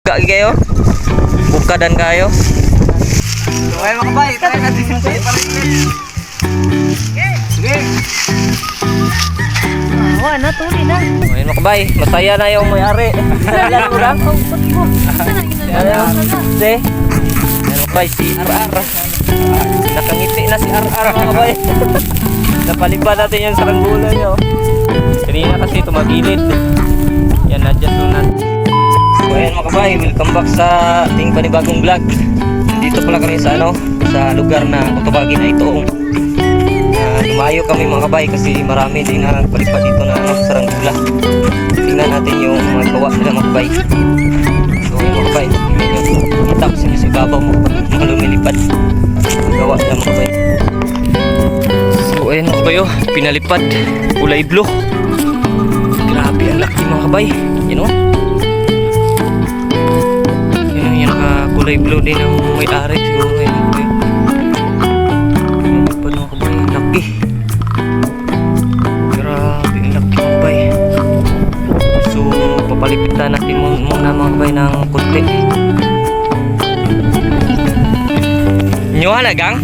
Kagi kayo? Bukadan kayo? So ayun mga kabay, try natin simple pa rin. Sige. Wala na, tuloy na. Ayun mga kabay, masaya na yung may-ari. Alam mo lang? Si? Ayun mga kabay, si RR. Nakangiti na si RR mga kabay. Napaliban natin yung saranggola nyo. Kanina kasi tumagilid. Yan, adjust lang natin. So ayun mga kabay, welcome back sa ating panibagong vlog. Nandito pala kami sa sa lugar na kutubagin na ito. Lumayo kami mga kabay kasi marami din na nagpalipad dito na saranggola. Tingnan natin yung mga gawa nila mga kabay. So ayun mga kabay, kita ko sa gabaw mo mga lumilipad. Gawa nila mga kabay. So ayun mga kabay, pinalipad, kulay blue. Grabe ang laki mga kabay. You know? Yung kulay blue din ang may-ari siguro ngayon. Pa mga kabay, ang laki. Grabe ang laki mga kabay. So papalipitan natin muna mga kabay ng konti. Nyo halagang?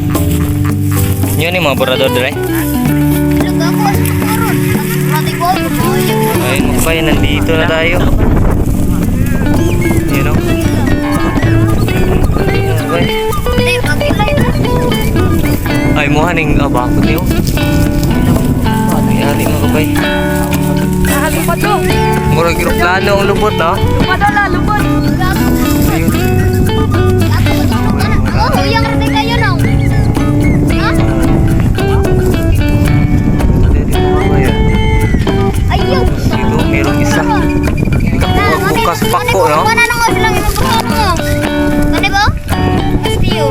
Nyo ni mga borador dire? Ayun mga kabay, nandito na tayo. You know? Ay mo haning bakod niyo. Nangyari mga kabay. Lupad ko. Murag eroplano ang lubot no? Lupad ala, lupad. Ayun. Oh, yang rete kayo no. Ha? Dito mga kabay. Ayaw. Dito meron isa. Bukas pako no? Mana nang bilang imo mo? Kani ba? Stiyo.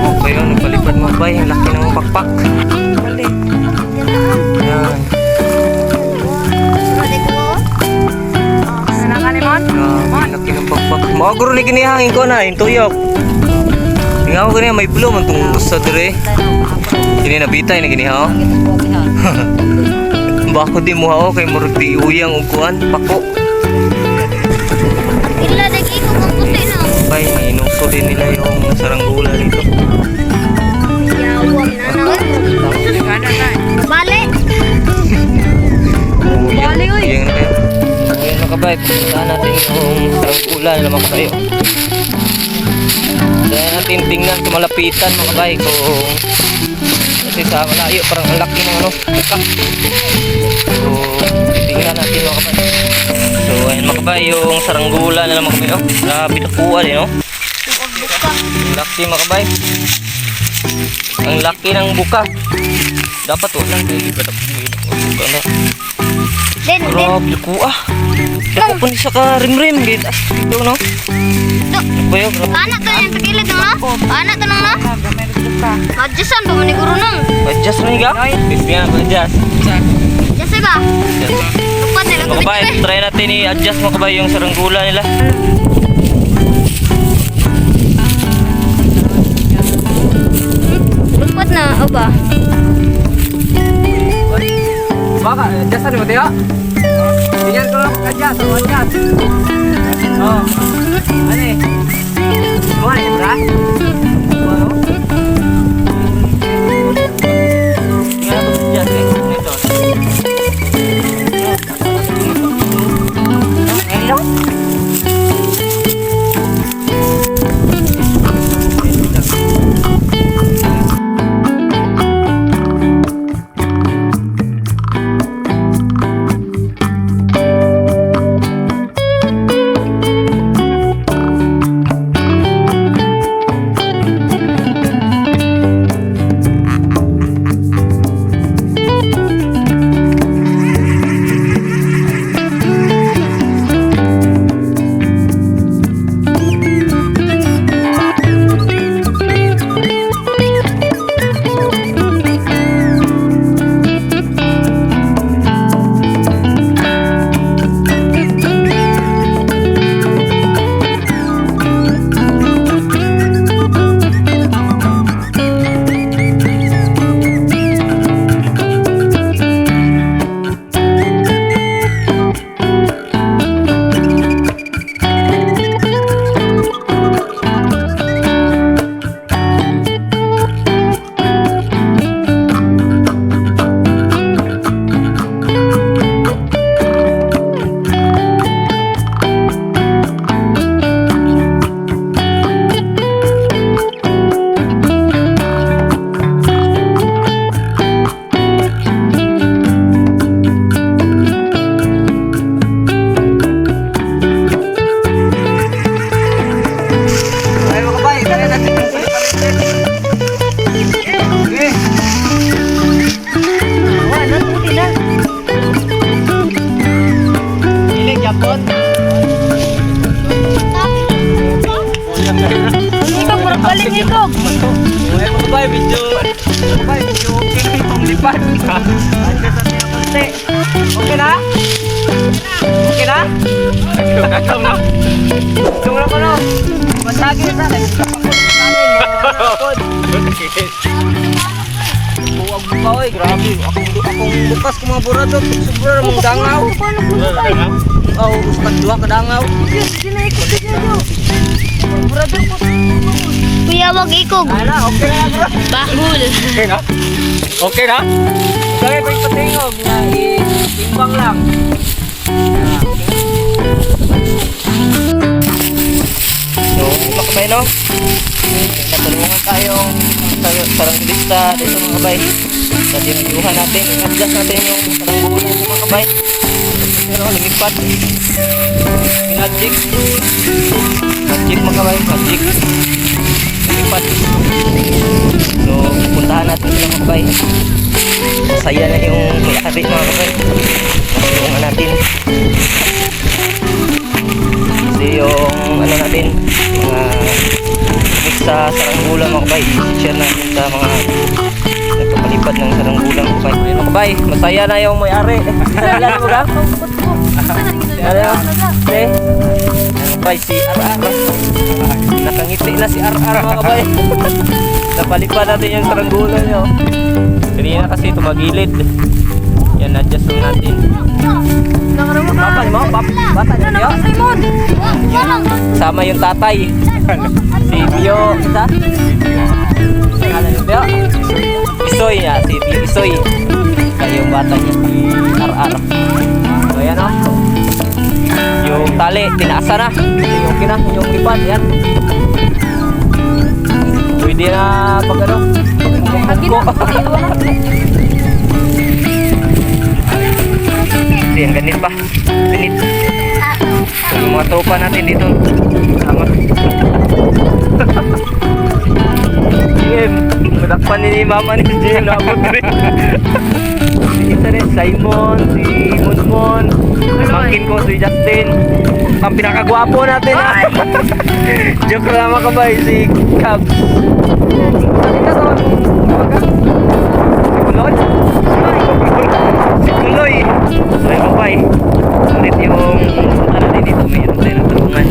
Okay yun, nagpalipad mga kabay. Ang laki ng pakpak. Yan. Ang laki ng pakpak. Makaguro ni kinihangin ko na, yung tuyok. Tingnan ko ganyan, may bloom ang tungkol sa dire. Kini nabitay na ginihaw. Bako di mo hao kay murag di uyang uguan pako. Ila dagi ko kung puti na. Bay, inuso din nila yung saranggola dito. Yawag na na. Bale. Bali, uy. Uyang na kayo. Uyang na kabay, puntaan natin yung saranggola na naman kayo. Kaya natin tingnan sa malapitan mga kabay kung kasi sa malayo parang ang laki ng buka. So tingnan natin mga kabay. So ayun mga kabay, yung saranggola na naman kami grabe nakuha din ang laki mga kabay. Ang laki ng buka. Dapat walang hindi pa dapat buka na. Grabe nakuha. Dako po ni sa ka rim-rim dito no. Kuya, grabe. Anak to yung pagilid ng la? Anak to nang la? Adjustan to ni guru nang. Adjust na higa? Bibigyan ako adjust. Adjust ba? Lupat nila Mga kabay, try natin i-adjust mga kabay yung saranggola nila. Lupat na, o ba? Baka, adjustan mo tayo. Tingnan ko lang adjust, adjust. Oh. Ano eh? Kuha na yung bra? Ano? Tingnan ako adjust nito. Hello? Katong na. Tung na ko no. Masagi na sa buwag mo ka, oy. Grabe. Akong bukas ko mga burado. Sobra na mong dangaw. Oh, ustad dua ka dangaw. Burado po. Kuya, wag ikog. Ala, okay na bro. Bahul. Okay na? Okay na? Kaya pa ipatingog na itimbang lang. So, mga kabay, no? Natulungan tayong saranglista dito mga kabay. Dati nag-iuhan natin, i-adjust natin yung saranggulan mga kabay. Pero lumipad. Magic. Magic mga kabay, magic. Lumipad. So, puntahan natin sila mga kabay. Masaya na yung may-ari mga kabay. Natulungan natin. Kasi yung ano natin, mga mix sa saranggola mga kabay, i-share natin sa mga nagpapalipad ng saranggola mga kabay. Ayun mga kabay, masaya na yung may-ari. Kilala mo ba? Ano? Okay. Mga kabay, si RR. Nakangiti na si RR mga kabay. Napalipad natin yung saranggola nyo. Kanina kasi tumagilid. Yan, adjust lang natin. Papa mo? Bata niyo? Sama yung tatay. Si Pio, isa? Ano yung Pio? Isoy niya, si Pio Isoy. Kaya yung bata niya, si RR. So yan o. Yung tali, tinaasa na. Yung kina, yung lipad, yan. Pwede na pag ano, Kasi ang ganit pa. Ganit. So, yung mga tropa natin dito. Sama. Jim. Madakpan ni mama ni Jim. Labot rin. Si isa rin. Simon. Si Monmon. Mangkin ko si Justin. Ang pinakagwapo natin. Joke lang mga kabay. Si Cubs. Nakita to. Si Kulon. Si Kuloy. So yung kabay. Ulit yung ano din dito. Mayroon tayo ng tulungan.